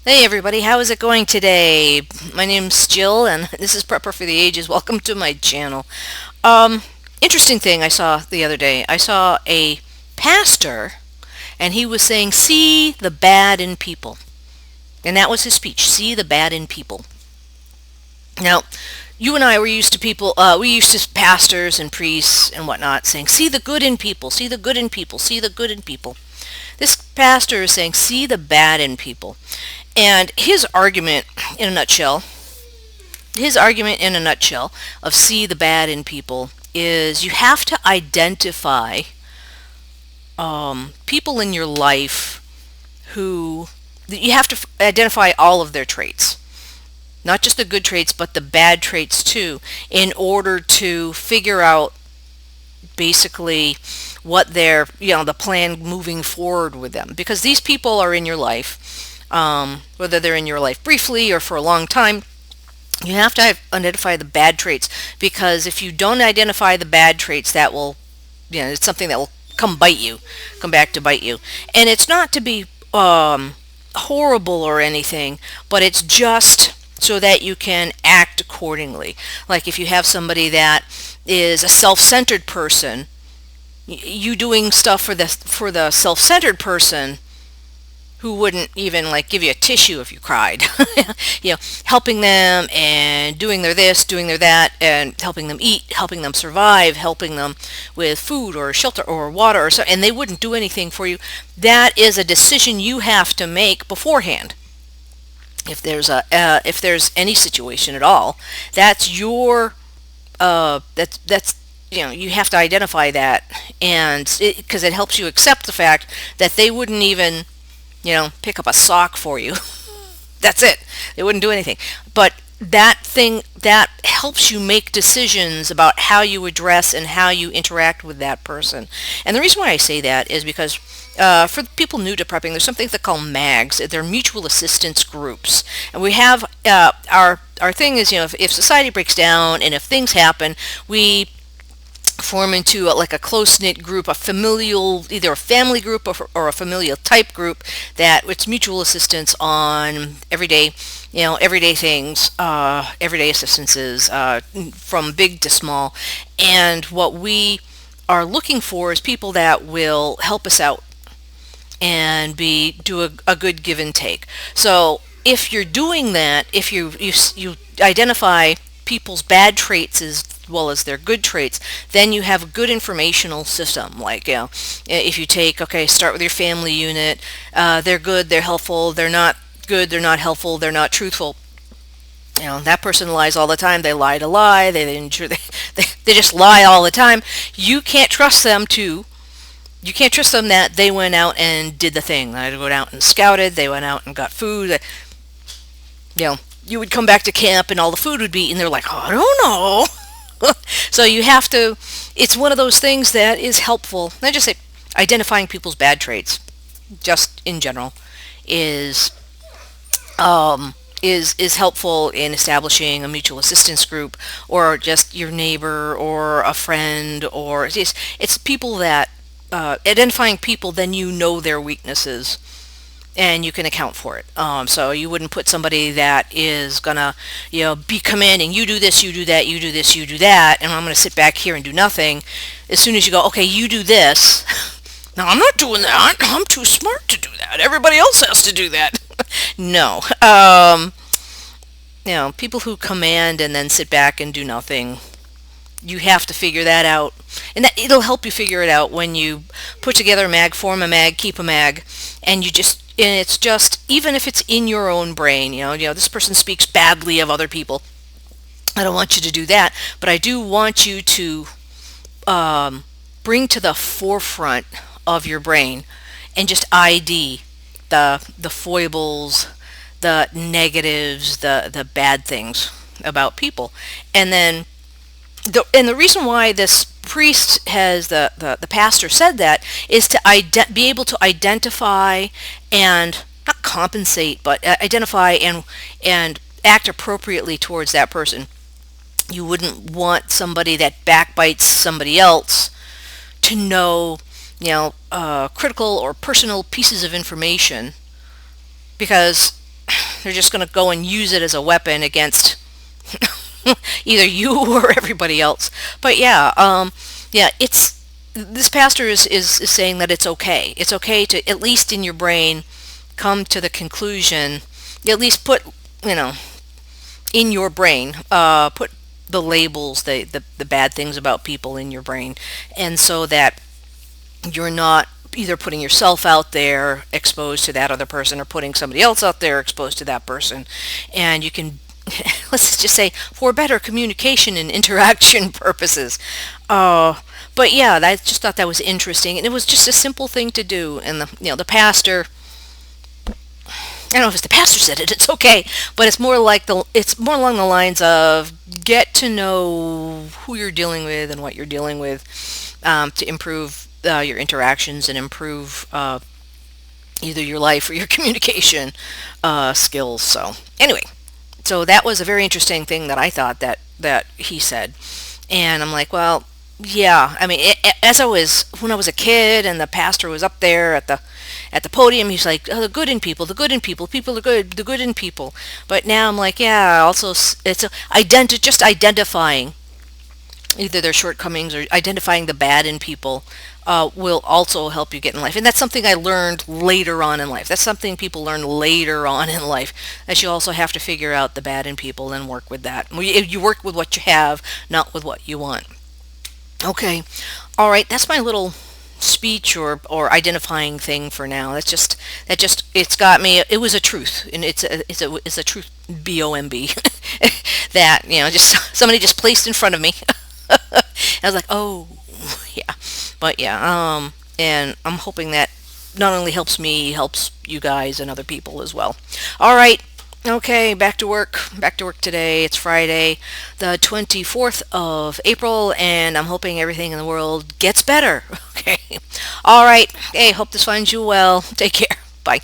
Hey everybody, how is it going today? My name's Jill and this is Prepper for the Ages. Welcome to my channel. Um, Interesting thing I saw the other day. I saw a pastor and he was saying, see the bad in people. And that was his speech, see the bad in people. Now, you and I were used to we used to pastors and priests and whatnot saying, see the good in people, see the good in people, see the good in people. This pastor is saying, see the bad in people. And in a nutshell, his argument in a nutshell of see the bad in people is you have to identify people in your life who you have to identify all of their traits, not just the good traits but the bad traits too, in order to figure out basically what the plan moving forward with them, because these people are in your life, whether they're in your life briefly or for a long time. You have to identify the bad traits, because if you don't identify the bad traits, that will, it's something that will come back to bite you. And it's not to be horrible or anything, but it's just so that you can act accordingly. Like if you have somebody that is a self-centered person, you doing stuff for the self-centered person who wouldn't even like give you a tissue if you cried. Helping them and doing their this, doing their that, and helping them eat, helping them survive, helping them with food or shelter or water or so, and they wouldn't do anything for you. That is a decision you have to make beforehand. If there's any situation at all, that's your that's you have to identify that, and because it helps you accept the fact that they wouldn't even pick up a sock for you. That's it. They wouldn't do anything. But that thing that helps you make decisions about how you address and how you interact with that person. And the reason why I say that is because for people new to prepping, there's something they call MAGs. They're mutual assistance groups, and we have our thing is, if society breaks down and if things happen, we form into like a close-knit group, a familial, either a family group or a familial type group, that it's mutual assistance on everyday things, everyday assistances, from big to small. And what we are looking for is people that will help us out and do a good give and take. So if you're doing that, if you identify people's bad traits as well as their good traits, then you have a good informational system. Like, if you start with your family unit, they're good, they're helpful, they're not good, they're not helpful, they're not truthful. That person lies all the time. They lie to lie. They just lie all the time. You can't trust them to you can't trust them that they went out and did the thing. They went out and scouted. They went out and got food. You would come back to camp and all the food would be eaten. They're like, oh, I don't know. So you have to. It's one of those things that is helpful. I just say identifying people's bad traits, just in general, is is helpful in establishing a mutual assistance group, or just your neighbor or a friend, or it's people that identifying people, then you know their weaknesses and you can account for it. So you wouldn't put somebody that is gonna, be commanding, you do this, you do that, you do this, you do that, and I'm gonna sit back here and do nothing. As soon as you go, okay, you do this. No, I'm not doing that. I'm too smart to do that. Everybody else has to do that. No. People who command and then sit back and do nothing, you have to figure that out. And that it'll help you figure it out when you put together a mag, form a mag, keep a mag, and it's just, even if it's in your own brain, this person speaks badly of other people. I don't want you to do that, but I do want you to bring to the forefront of your brain and just ID the foibles, the negatives, the bad things about people. And then the reason why this priest the pastor said that is to be able to identify and not compensate, but identify and act appropriately towards that person. You wouldn't want somebody that backbites somebody else to know, critical or personal pieces of information, because they're just going to go and use it as a weapon against either you or everybody else. But yeah, yeah, it's this pastor is saying that it's okay. It's okay to, at least in your brain, come to the conclusion, at least put, you know, in your brain, put the labels, the bad things about people in your brain, and so that you're not either putting yourself out there exposed to that other person or putting somebody else out there exposed to that person, and you can let's just say for better communication and interaction purposes. But yeah, I just thought that was interesting, and it was just a simple thing to do. And the pastor, I don't know if it's the pastor said it, it's okay, but it's more along the lines of get to know who you're dealing with and what you're dealing with, to improve your interactions and improve either your life or your communication skills. So anyway, so that was a very interesting thing that I thought that he said, and I'm like, well, yeah. I mean, as I was when I was a kid, and the pastor was up there at the podium, he's like, oh, the good in people, the good in people, people are good, the good in people. But now I'm like, yeah. Also, it's just identifying either their shortcomings or identifying the bad in people will also help you get in life. And that's something I learned later on in life. That's something people learn later on in life, that you also have to figure out the bad in people and work with that. You work with what you have, not with what you want. Okay. All right. That's my little speech or identifying thing for now. It's got me. It was a truth, and it's a truth, bomb, that just somebody just placed in front of me. I was like, oh, yeah. But yeah, and I'm hoping that not only helps me, helps you guys and other people as well. All right. Okay, back to work. Back to work today. It's Friday, the 24th of April, and I'm hoping everything in the world gets better. Okay. All right. Hey, hope this finds you well. Take care. Bye.